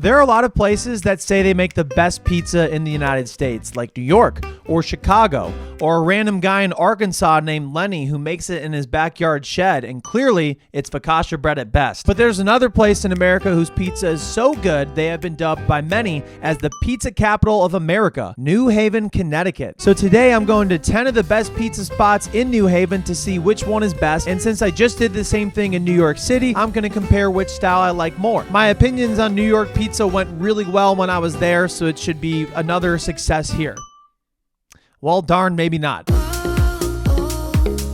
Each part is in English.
There are a lot of places that say they make the best pizza in the United States, like New York or Chicago, or a random guy in Arkansas named Lenny who makes it in his backyard shed, and clearly it's focaccia bread at best. But there's another place in America whose pizza is so good they have been dubbed by many as the pizza capital of America, New Haven, Connecticut. So today I'm going to 10 of the best pizza spots in New Haven to see which one is best, and since I just did the same thing in New York City, I'm going to compare which style I like more. My opinions on New York pizza went really well when I was there, so it should be another success here. Well, darn, maybe not.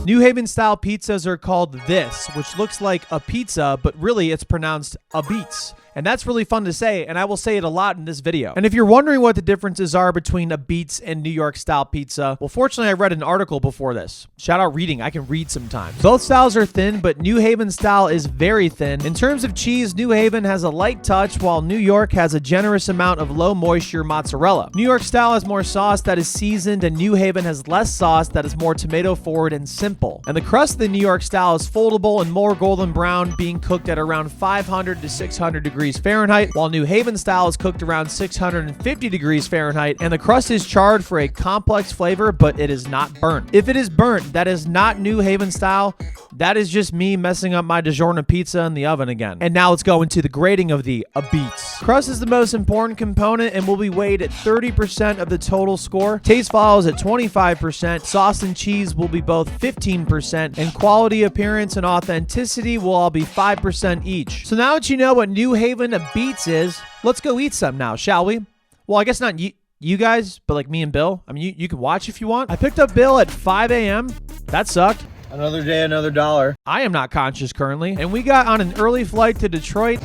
New Haven style pizzas are called this, which looks like a pizza, but really it's pronounced a beats. And that's really fun to say, and I will say it a lot in this video. And if you're wondering what the differences are between a Beats and New York style pizza, well, fortunately, I read an article before this. Shout out reading. I can read sometimes. Both styles are thin, but New Haven style is very thin. In terms of cheese, New Haven has a light touch, while New York has a generous amount of low moisture mozzarella. New York style has more sauce that is seasoned, and New Haven has less sauce that is more tomato forward and simple. And the crust of the New York style is foldable and more golden brown, being cooked at around 500 to 600 degrees Fahrenheit, while New Haven style is cooked around 650 degrees Fahrenheit, and the crust is charred for a complex flavor, but it is not burnt. If it is burnt, that is not New Haven style. That is just me messing up my DiGiorno pizza in the oven again. And now let's go into the grading of the beats. Crust is the most important component and will be weighed at 30% of the total score. Taste follows at 25%. Sauce and cheese will be both 15%, and quality, appearance, and authenticity will all be 5% each. So now that you know what New Haven a beats is, let's go eat some now, shall we? Well, I guess not you guys, but like me and Bill. I mean, you can watch if you want. I picked up Bill at 5 a.m. That sucked. Another day, another dollar. I am not conscious currently. And we got on an early flight to Detroit.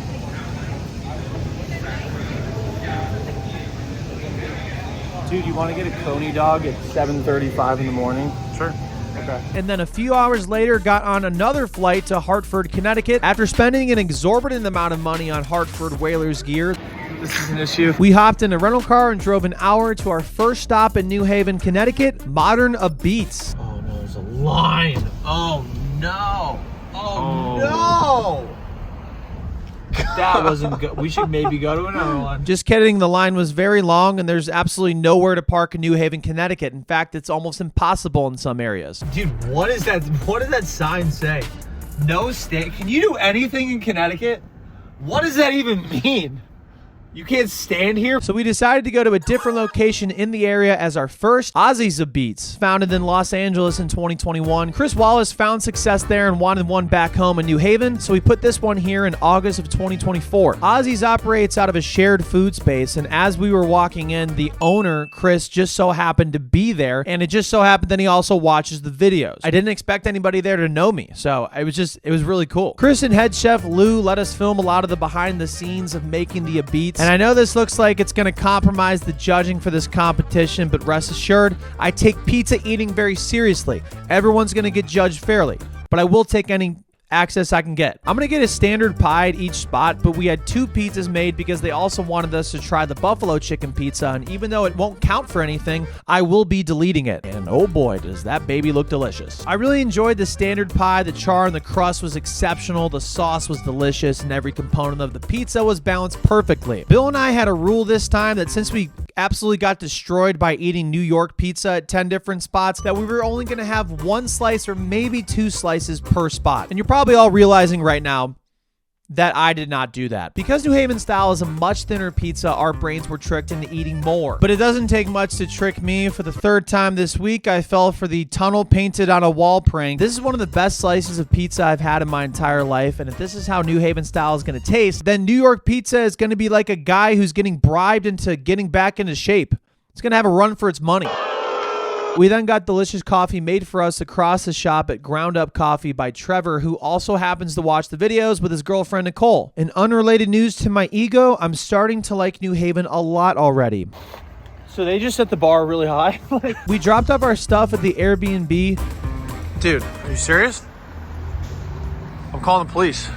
Dude, you want to get a Coney dog at 7:35 in the morning? Sure. Okay. And then a few hours later got on another flight to Hartford, Connecticut. After spending an exorbitant amount of money on Hartford Whalers gear, This is an issue. we hopped in a rental car and drove an hour to our first stop in New Haven, Connecticut, Modern A Beats. Oh no, there's a line. Oh no. Oh no. That wasn't good. We should maybe go to another one. Just kidding, the line was very long and there's absolutely nowhere to park in New Haven, Connecticut. In fact, it's almost impossible in some areas. Dude, what is that? What does that sign say? No stand. Can you do anything in Connecticut? What does that even mean? You can't stand here? So we decided to go to a different location in the area as our first. Ozzy's of Beats, founded in Los Angeles in 2021. Chris Wallace found success there and wanted one back home in New Haven, so we put this one here in August of 2024. Ozzy's operates out of a shared food space, and as we were walking in, the owner, Chris, just so happened to be there, and it just so happened that he also watches the videos. I didn't expect anybody there to know me, so it was really cool. Chris and head chef Lou let us film a lot of the behind the scenes of making the Beats. And I know this looks like it's going to compromise the judging for this competition, but rest assured, I take pizza eating very seriously. Everyone's going to get judged fairly, but I will take any access I can get. I'm going to get a standard pie at each spot, but we had 2 pizzas made because they also wanted us to try the buffalo chicken pizza, and even though it won't count for anything, I will be deleting it. And oh boy, does that baby look delicious. I really enjoyed the standard pie. The char and the crust was exceptional, the sauce was delicious, and every component of the pizza was balanced perfectly. Bill and I had a rule this time that since we absolutely got destroyed by eating New York pizza at 10 different spots, that we were only going to have 1 slice or maybe 2 slices per spot. And you're probably all realizing right now that I did not do that. Because New Haven style is a much thinner pizza, our brains were tricked into eating more. But it doesn't take much to trick me. For the 3rd time this week, I fell for the tunnel painted on a wall prank. This is one of the best slices of pizza I've had in my entire life, and if this is how New Haven style is going to taste, then New York pizza is going to be like a guy who's getting bribed into getting back into shape. It's going to have a run for its money. We then got delicious coffee made for us across the shop at Ground Up Coffee by Trevor, who also happens to watch the videos with his girlfriend Nicole. In unrelated news to my ego, I'm starting to like New Haven a lot already. So they just set the bar really high. We dropped off our stuff at the Airbnb. Dude, are you serious? I'm calling the police.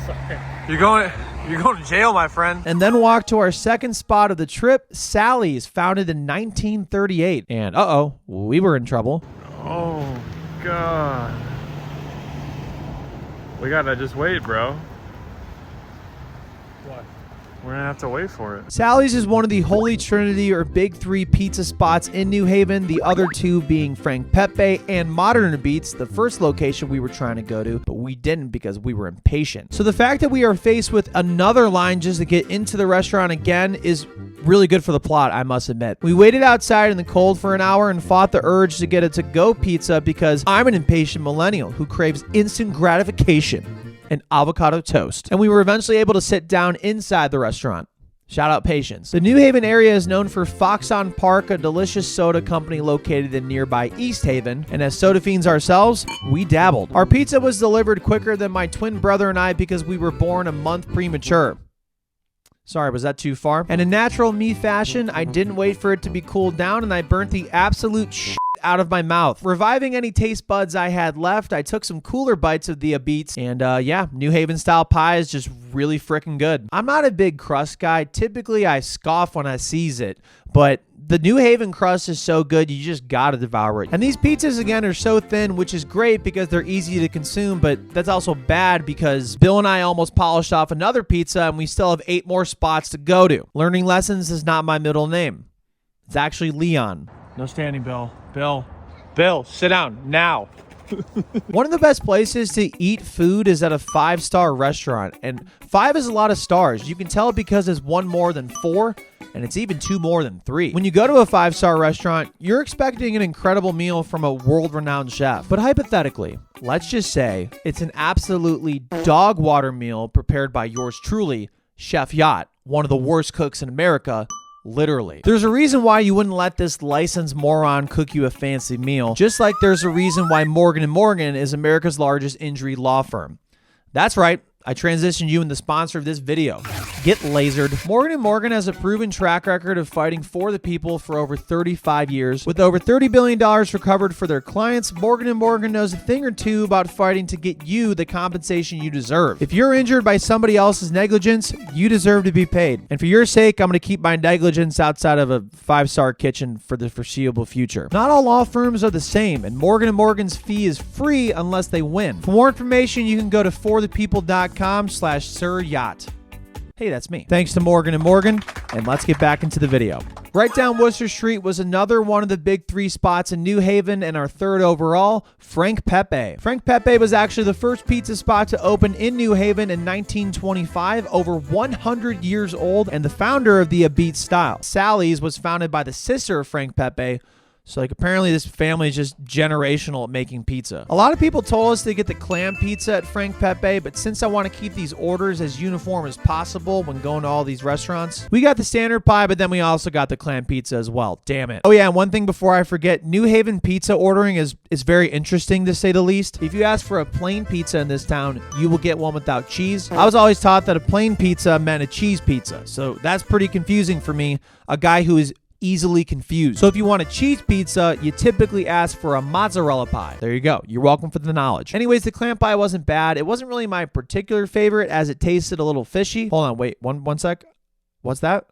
Sorry. You're going to jail, my friend. And then walked to our second spot of the trip, Sally's, founded in 1938. And uh-oh, we were in trouble. Oh, God. We gotta just wait, bro. What? We're gonna have to wait for it. Sally's is one of the holy trinity or big three pizza spots in New Haven, the other two being Frank Pepe and Modern Beats, the first location we were trying to go to, but we didn't because we were impatient. So the fact that we are faced with another line just to get into the restaurant again is really good for the plot, I must admit. We waited outside in the cold for an hour and fought the urge to get a to-go pizza because I'm an impatient millennial who craves instant gratification and avocado toast. And we were eventually able to sit down inside the restaurant. Shout out patience. The New Haven area is known for Fox on Park, a delicious soda company located in nearby East Haven. And as soda fiends ourselves, we dabbled. Our pizza was delivered quicker than my twin brother and I because we were born a month premature. Sorry, was that too far? And in natural me fashion, I didn't wait for it to be cooled down and I burnt the absolute shit out of my mouth. Reviving any taste buds I had left, I took some cooler bites of the beets, and yeah, New Haven style pie is just really freaking good. I'm not a big crust guy. Typically, I scoff when I sees it, but the New Haven crust is so good, you just gotta devour it. And these pizzas, again, are so thin, which is great because they're easy to consume, but that's also bad because Bill and I almost polished off another pizza, and we still have 8 more spots to go to. Learning lessons is not my middle name. It's actually Leon. No standing, Bill. Bill, sit down now. One of the best places to eat food is at a 5-star restaurant, and 5 is a lot of stars. You can tell because it's 1 more than 4, and it's even 2 more than 3. When you go to a 5-star restaurant, you're expecting an incredible meal from a world-renowned chef. But hypothetically, let's just say it's an absolutely dog water meal prepared by yours truly, Chef Yacht, one of the worst cooks in America. Literally. There's a reason why you wouldn't let this licensed moron cook you a fancy meal, just like there's a reason why Morgan & Morgan is America's largest injury law firm. That's right. I transitioned you in the sponsor of this video. Get lasered. Morgan & Morgan has a proven track record of fighting for the people for over 35 years. With over $30 billion recovered for their clients, Morgan & Morgan knows a thing or two about fighting to get you the compensation you deserve. If you're injured by somebody else's negligence, you deserve to be paid. And for your sake, I'm going to keep my negligence outside of a 5-star kitchen for the foreseeable future. Not all law firms are the same, and Morgan & Morgan's fee is free unless they win. For more information, you can go to forthepeople.com/Sir Yacht. Hey, that's me. Thanks to Morgan & Morgan, and let's get back into the video. Right down Worcester Street was another one of the big 3 spots in New Haven, and our third overall, Frank Pepe. Frank Pepe was actually the first pizza spot to open in New Haven in 1925, over 100 years old, and the founder of the beet style. Sally's was founded by the sister of Frank Pepe. So, like, apparently this family is just generational at making pizza. A lot of people told us to get the clam pizza at Frank Pepe, but since I want to keep these orders as uniform as possible when going to all these restaurants, we got the standard pie, but then we also got the clam pizza as well. Damn it. Oh yeah, and one thing before I forget, New Haven pizza ordering is very interesting to say the least. If you ask for a plain pizza in this town, you will get one without cheese. I was always taught that a plain pizza meant a cheese pizza, so that's pretty confusing for me, a guy who is easily confused. So if you want a cheese pizza, you typically ask for a mozzarella pie. There you go. You're welcome for the knowledge. Anyways, the clam pie wasn't bad. It wasn't really my particular favorite as it tasted a little fishy. Hold on, wait, one sec. What's that?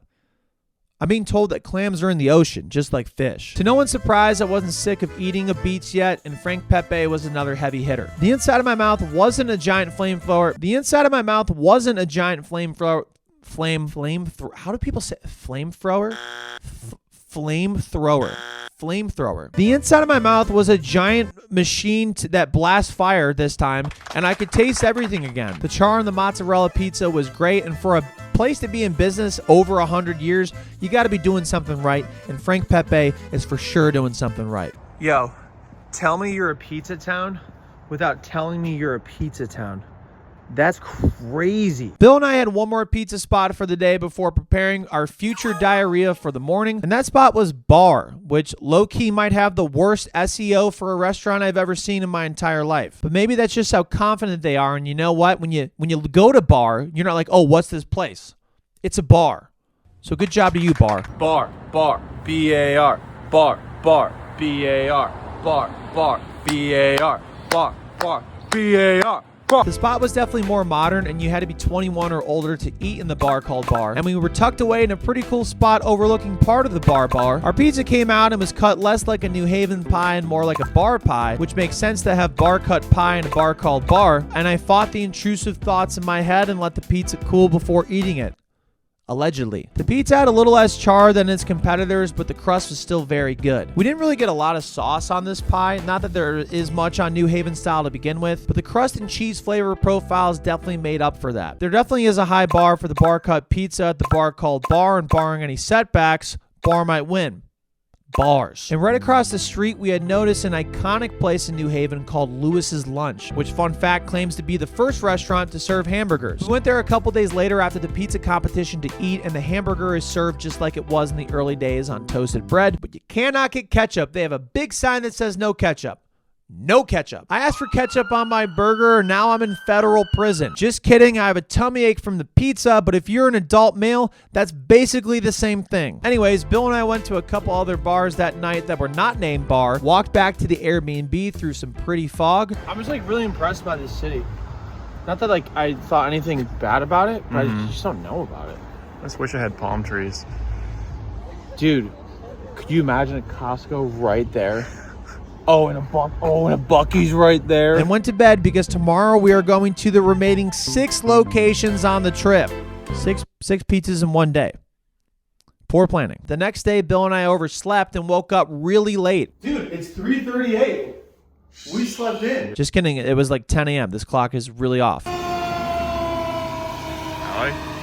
I'm being told that clams are in the ocean, just like fish. To no one's surprise, I wasn't sick of eating a beets yet, and Frank Pepe was another heavy hitter. The inside of my mouth wasn't a giant flamethrower. How do people say flamethrower? Flamethrower. The inside of my mouth was a giant machine that blasts fire this time, and I could taste everything again. The char on the mozzarella pizza was great, and for a place to be in business over 100 years, you got to be doing something right, and Frank Pepe is for sure doing something right. Yo, tell me you're a pizza town without telling me you're a pizza town. That's crazy. Bill and I had one more pizza spot for the day before preparing our future diarrhea for the morning, and that spot was Bar, which low-key might have the worst SEO for a restaurant I've ever seen in my entire life. But maybe that's just how confident they are, and you know what? When you go to Bar, you're not like, oh, what's this place? It's a bar. So good job to you, Bar. Bar, B-A-R, bar, B-A-R, bar, B-A-R, bar, B-A-R. The spot was definitely more modern, and you had to be 21 or older to eat in the bar called Bar. And we were tucked away in a pretty cool spot overlooking part of the bar. Our pizza came out and was cut less like a New Haven pie and more like a bar pie, which makes sense to have bar cut pie in a bar called Bar. And I fought the intrusive thoughts in my head and let the pizza cool before eating it. Allegedly. The pizza had a little less char than its competitors, but the crust was still very good. We didn't really get a lot of sauce on this pie, not that there is much on New Haven style to begin with, but the crust and cheese flavor profiles definitely made up for that. There definitely is a high bar for the bar cut pizza at the bar called Bar, and barring any setbacks, Bar might win. Bars. And right across the street, we had noticed an iconic place in New Haven called Lewis's Lunch, which, fun fact, claims to be the first restaurant to serve hamburgers. We went there a couple days later after the pizza competition to eat, and the hamburger is served just like it was in the early days on toasted bread, but you cannot get ketchup. They have a big sign that says no ketchup. No ketchup. I asked for ketchup on my burger. Now I'm in federal prison. Just kidding. I have a tummy ache from the pizza, but if you're an adult male, that's basically the same thing. Anyways, Bill and I went to a couple other bars that night that were not named bar, walked back to the Airbnb through some pretty fog. I'm just like really impressed by this city. Not that like I thought anything bad about it, but I just don't know about it. I just wish I had palm trees. Dude, could you imagine a Costco right there? Oh, and a Buc-ee's right there. And went to bed because tomorrow we are going to the remaining 6 locations on the trip. Six pizzas in one day. Poor planning. The next day, Bill and I overslept and woke up really late. Dude, it's 3:38. We slept in. Just kidding. It was like 10 a.m. This clock is really off.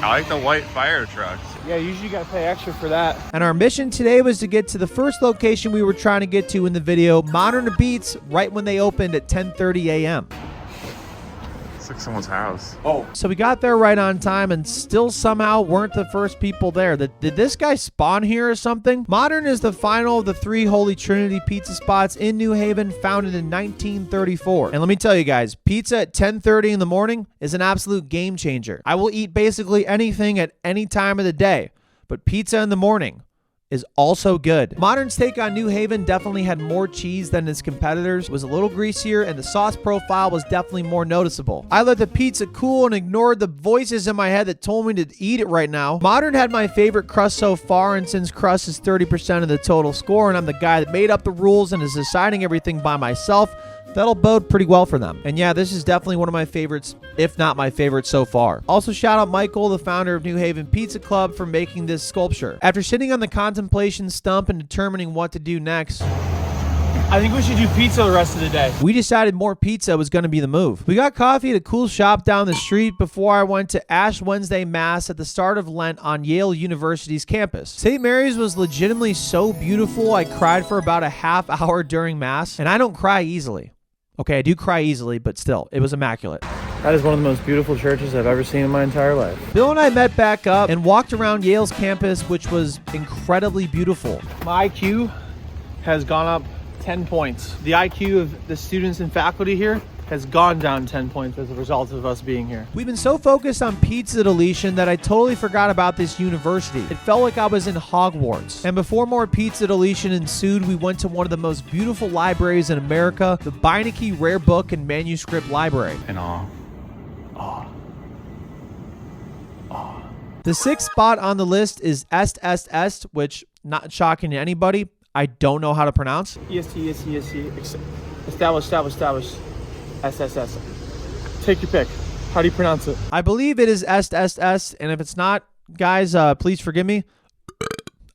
I like the white fire trucks. Yeah, usually you gotta pay extra for that. And our mission today was to get to the first location we were trying to get to in the video, Modern Beats, right when they opened at 10:30 a.m. It's like someone's house. Oh. So we got there right on time and still somehow weren't the first people there. Did this guy spawn here or something? Modern is the final of the 3 Holy Trinity pizza spots in New Haven, founded in 1934. And let me tell you guys, pizza at 10:30 in the morning is an absolute game changer. I will eat basically anything at any time of the day, but pizza in the morning is also good. Modern's take on New Haven definitely had more cheese than its competitors, was a little greasier, and the sauce profile was definitely more noticeable. I let the pizza cool and ignored the voices in my head that told me to eat it right now. Modern had my favorite crust so far, and since crust is 30% of the total score and I'm the guy that made up the rules and is deciding everything by myself, that'll bode pretty well for them. And yeah, this is definitely one of my favorites, if not my favorite so far. Also, shout out Michael, the founder of New Haven Pizza Club, for making this sculpture. After sitting on the contemplation stump and determining what to do next, I think we should do pizza the rest of the day. we decided more pizza was going to be the move. We got coffee at a cool shop down the street before I went to Ash Wednesday Mass at the start of Lent on Yale University's campus. St. Mary's was legitimately so beautiful, I cried for about a half hour during Mass, and I don't cry easily. Okay, I do cry easily, but still, it was immaculate. That is one of the most beautiful churches I've ever seen in my entire life. Bill and I met back up and walked around Yale's campus, which was incredibly beautiful. My IQ has gone up 10 points. The IQ of the students and faculty here has gone down 10 points as a result of us being here. We've been so focused on pizza deletion that I totally forgot about this university. It felt like I was in Hogwarts. And before more pizza deletion ensued, we went to one of the most beautiful libraries in America, the Beinecke Rare Book and Manuscript Library. In awe. The 6th spot on the list is Est Est Est, which, not shocking to anybody, I don't know how to pronounce. EST. Establish. SSS. Take your pick. How do you pronounce it? I believe it is Est Est Est, and if it's not, guys, please forgive me.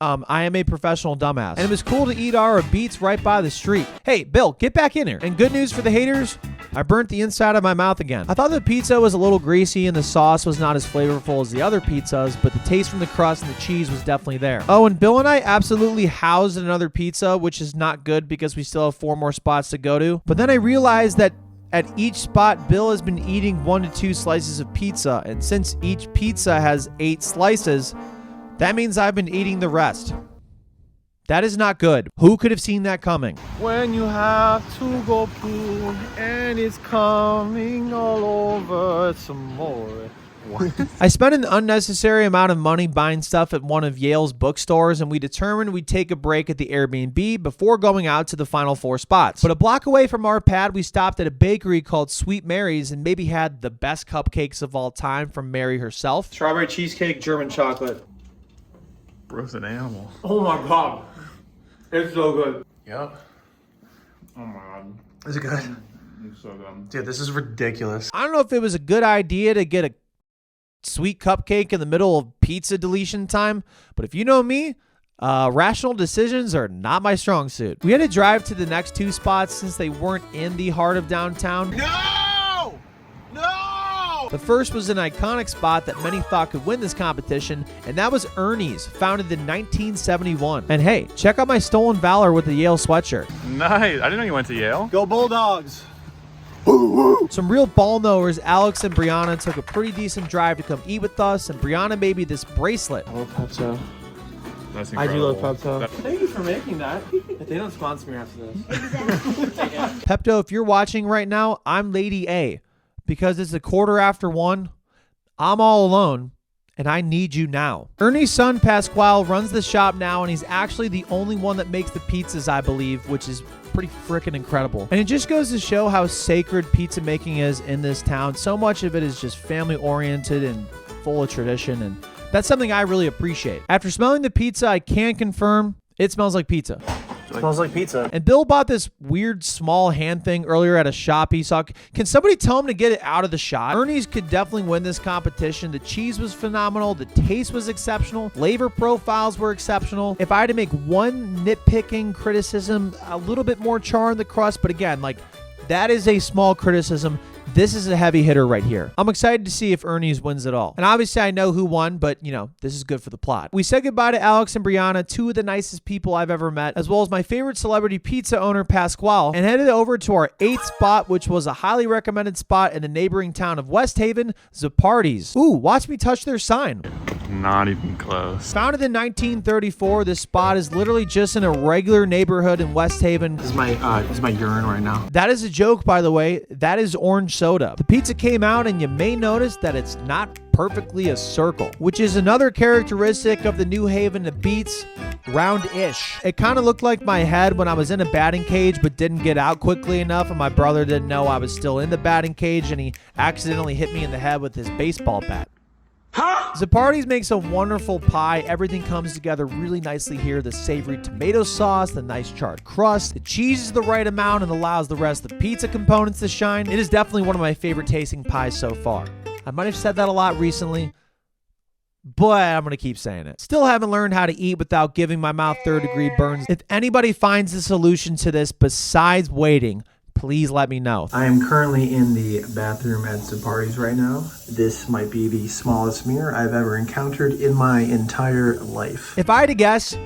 I am a professional dumbass. And it was cool to eat our beets right by the street. Hey, Bill, get back in here. And good news for the haters, I burnt the inside of my mouth again. I thought the pizza was a little greasy and the sauce was not as flavorful as the other pizzas, but the taste from the crust and the cheese was definitely there. Oh, and Bill and I absolutely housed another pizza, which is not good because we still have 4 more spots to go to. But then I realized that at each spot, Bill has been eating 1 to 2 slices of pizza, and since each pizza has 8 slices, that means I've been eating the rest. That is not good. Who could have seen that coming? When you have to go poo and it's coming all over some more. I spent an unnecessary amount of money buying stuff at one of Yale's bookstores, and we determined we'd take a break at the Airbnb before going out to the final 4 spots. But a block away from our pad, we stopped at a bakery called Sweet Mary's and maybe had the best cupcakes of all time from Mary herself. Strawberry cheesecake, German chocolate. Bro's an animal. Oh my god. It's so good. Yep. Oh my god. Is it good? It's so good. Dude, this is ridiculous. I don't know if it was a good idea to get a sweet cupcake in the middle of pizza deletion time, but if you know me, rational decisions are not my strong suit. We had to drive to the next two spots since they weren't in the heart of downtown. No! No! The first was an iconic spot that many thought could win this competition, and that was Ernie's, founded in 1971. And hey, check out my stolen valor with the Yale sweatshirt. Nice. I didn't know you went to Yale. Go Bulldogs! Some real ball knowers, Alex and Brianna, took a pretty decent drive to come eat with us, and Brianna made me this bracelet. I love Pepsi. That's I do love incredible. Pepsi. Thank you for making that. If they don't sponsor me after this. Pepto, if you're watching right now, I'm Lady A. Because it's 1:15. I'm all alone, and I need you now. Ernie's son, Pasquale, runs the shop now, and he's actually the only one that makes the pizzas, I believe, which is pretty freaking incredible. And it just goes to show how sacred pizza making is in this town. So much of it is just family-oriented and full of tradition, and that's something I really appreciate. After smelling the pizza, I can confirm it smells like pizza. Smells like pizza. And Bill bought this weird small hand thing earlier at a shop he saw. Can somebody tell him to get it out of the shot? Ernie's could definitely win this competition. The cheese was phenomenal. The taste was exceptional. Flavor profiles were exceptional. If I had to make one nitpicking criticism, a little bit more char in the crust. But again, like, that is a small criticism. This is a heavy hitter right here. I'm excited to see if Ernie's wins it all. And obviously I know who won, but you know, this is good for the plot. We said goodbye to Alex and Brianna, two of the nicest people I've ever met, as well as my favorite celebrity pizza owner, Pasquale, and headed over to our 8th spot, which was a highly recommended spot in the neighboring town of West Haven, Zuppardi's. Ooh, watch me touch their sign. Not even close. Founded in 1934, this spot is literally just in a regular neighborhood in West Haven. This is my urine right now. That is a joke, by the way. That is orange soda. The pizza came out, and you may notice that it's not perfectly a circle, which is another characteristic of the New Haven that beats round-ish. It kind of looked like my head when I was in a batting cage but didn't get out quickly enough, and my brother didn't know I was still in the batting cage, and he accidentally hit me in the head with his baseball bat. Zuppardi's makes a wonderful pie. Everything comes together really nicely here. The savory tomato sauce, the nice charred crust, the cheese is the right amount and allows the rest of the pizza components to shine. It is definitely one of my favorite tasting pies so far. I might have said that a lot recently, but I'm going to keep saying it. Still haven't learned how to eat without giving my mouth third-degree burns. If anybody finds a solution to this besides waiting, please let me know. I am currently in the bathroom at Zuppardi's right now. This might be the smallest mirror I've ever encountered in my entire life. If I had to guess,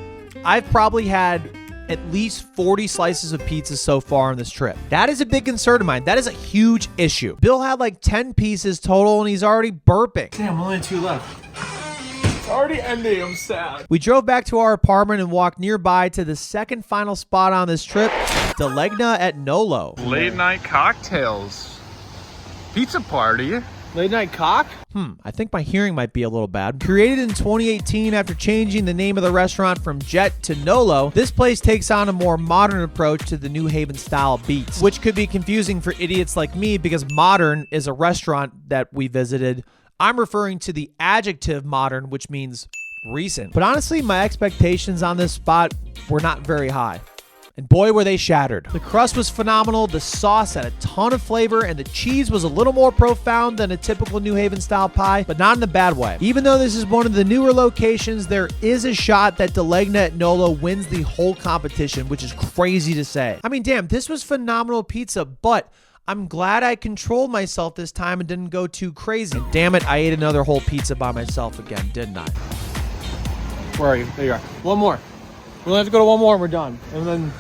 I've probably had at least 40 slices of pizza so far on this trip. That is a big concern of mine. That is a huge issue. Bill had like 10 pieces total and he's already burping. Damn, only 2 left. It's already ending. I'm sad. We drove back to our apartment and walked nearby to the second final spot on this trip, the Legna at Nolo. Late night cocktails. Pizza party. Late night cock? I think my hearing might be a little bad. Created in 2018 after changing the name of the restaurant from Jet to Nolo, this place takes on a more modern approach to the New Haven style beats, which could be confusing for idiots like me because modern is a restaurant that we visited. I'm referring to the adjective modern, which means recent. But honestly, my expectations on this spot were not very high. And boy, were they shattered. The crust was phenomenal, the sauce had a ton of flavor, and the cheese was a little more profound than a typical New Haven style pie, but not in a bad way. Even though this is one of the newer locations, there is a shot that the Legna at Nolo wins the whole competition, which is crazy to say. I mean, damn, this was phenomenal pizza, but I'm glad I controlled myself this time and didn't go too crazy. And damn it, I ate another whole pizza by myself again, didn't I? Where are you? There you are. One more. We'll have to go to one more and we're done. And then,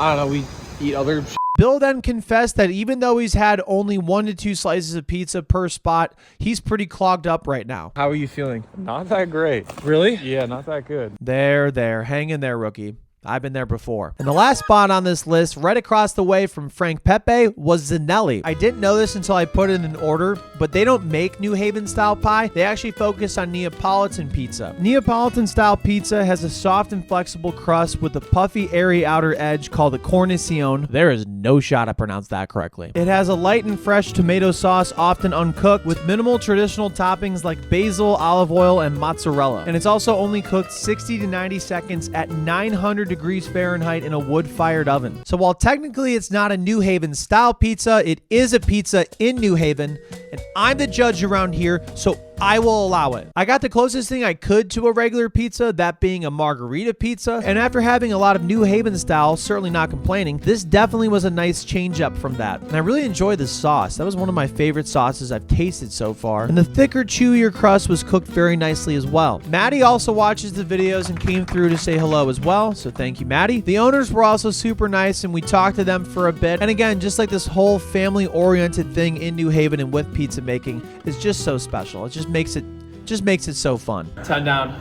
I don't know, we eat other shit. Bill then confessed that even though he's had only 1 to 2 slices of pizza per spot, he's pretty clogged up right now. How are you feeling? Not that great. Really? Yeah, not that good. There. Hang in there, rookie. I've been there before. And the last spot on this list, right across the way from Frank Pepe, was Zeneli. I didn't know this until I put it in order, but they don't make New Haven style pie. They actually focus on Neapolitan pizza. Neapolitan style pizza has a soft and flexible crust with a puffy, airy outer edge called a cornicione. There is no shot I pronounced that correctly. It has a light and fresh tomato sauce, often uncooked, with minimal traditional toppings like basil, olive oil, and mozzarella. And it's also only cooked 60 to 90 seconds at 900 degrees Fahrenheit in a wood-fired oven. So while technically it's not a New Haven style pizza, it is a pizza in New Haven, and I'm the judge around here, so I will allow it. I got the closest thing I could to a regular pizza, that being a margarita pizza, and after having a lot of New Haven style, certainly not complaining, this definitely was a nice change up from that. And I really enjoyed the sauce. That was one of my favorite sauces I've tasted so far. And the thicker, chewier crust was cooked very nicely as well. Maddie also watches the videos and came through to say hello as well, so thank you, Maddie. The owners were also super nice, and we talked to them for a bit. And again, just like this whole family-oriented thing in New Haven and with pizza making is just so special. It just makes it so fun. 10 down.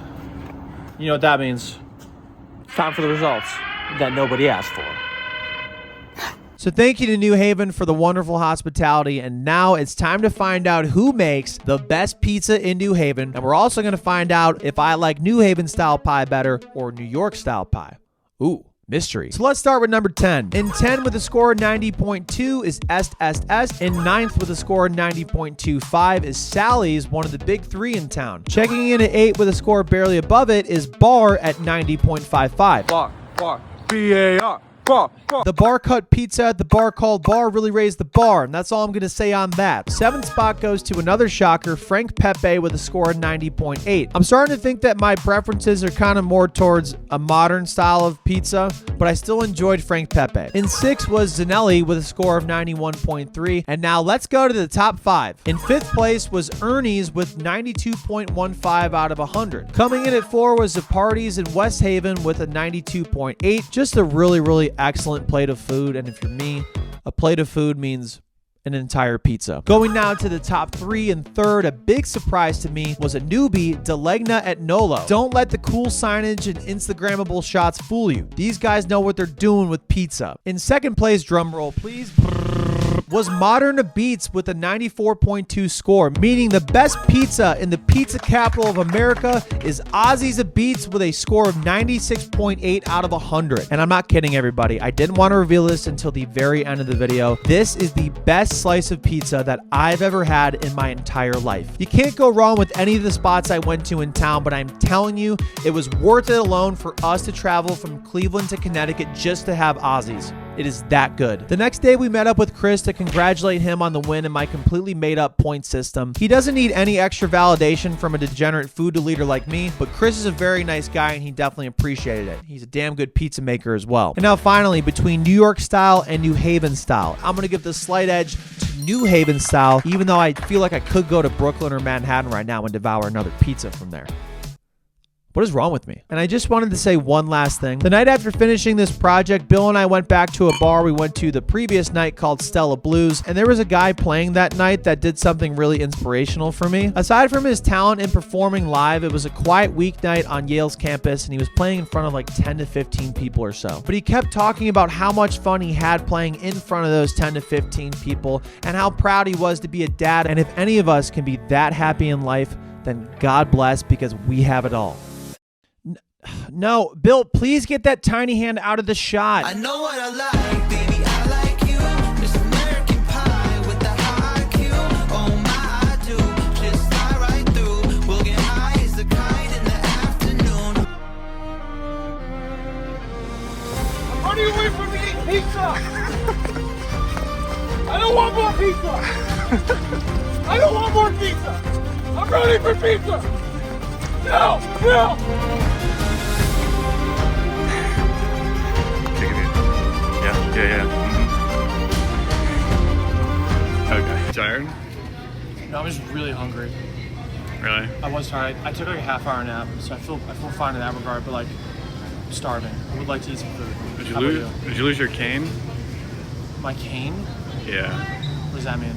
You know what that means. Time for the results that nobody asked for. So thank you to New Haven for the wonderful hospitality, and now it's time to find out who makes the best pizza in New Haven, and we're also going to find out if I like New Haven style pie better or New York style pie. Ooh, mystery. So let's start with number 10. In 10 with a score of 90.2 is Est Est Est. In 9th with a score of 90.25 is Sally's, one of the big three in town. Checking in at 8 with a score barely above it is Bar at 90.55. Bar. B-A-R. Bar. The bar cut pizza at the bar called Bar really raised the bar, and that's all I'm going to say on that. 7th spot goes to another shocker, Frank Pepe, with a score of 90.8. I'm starting to think that my preferences are kind of more towards a modern style of pizza, but I still enjoyed Frank Pepe. In 6th was Zeneli with a score of 91.3, and now let's go to the top 5. In 5th place was Ernie's with 92.15 out of 100. Coming in at 4 was Zuppardi's in West Haven with a 92.8. Just a really excellent plate of food, and if you're me, a plate of food means an entire pizza. Going now to the top 3 and 3rd, a big surprise to me was a newbie, Legna at Nolo. Don't let the cool signage and Instagrammable shots fool you. These guys know what they're doing with pizza. In 2nd place, drum roll please, was Modern Beats with a 94.2 score, meaning the best pizza in the pizza capital of America is Ozzy's Beats with a score of 96.8 out of 100. And I'm not kidding, everybody. I didn't want to reveal this until the very end of the video. This is the best slice of pizza that I've ever had in my entire life. You can't go wrong with any of the spots I went to in town, but I'm telling you, it was worth it alone for us to travel from Cleveland to Connecticut just to have Ozzy's. It is that good. The next day, we met up with Chris to congratulate him on the win in my completely made-up point system. He doesn't need any extra validation from a degenerate food leader like me, but Chris is a very nice guy, and he definitely appreciated it. He's a damn good pizza maker as well. And now finally, between New York style and New Haven style, I'm going to give the slight edge to New Haven style, even though I feel like I could go to Brooklyn or Manhattan right now and devour another pizza from there. What is wrong with me? And I just wanted to say one last thing. The night after finishing this project, Bill and I went back to a bar we went to the previous night called Stella Blues, and there was a guy playing that night that did something really inspirational for me. Aside from his talent in performing live, it was a quiet weeknight on Yale's campus, and he was playing in front of like 10 to 15 people or so. But he kept talking about how much fun he had playing in front of those 10 to 15 people, and how proud he was to be a dad. And if any of us can be that happy in life, then God bless, because we have it all. No, Bill, please get that tiny hand out of the shot. I know what I like, baby, I like you. This American pie with the high IQ. Oh my, I do. Just fly right through. We'll get high as a kite in the afternoon. I'm running away from eating pizza! I don't want more pizza! I don't want more pizza! I'm running for pizza! No! Yeah. Okay. Tired? No, I'm just really hungry. Really? I was tired. I took like a half-hour nap, so I feel fine in that regard, but like, I'm starving. I would like to eat some food. Did you lose your cane? My cane? Yeah. What does that mean?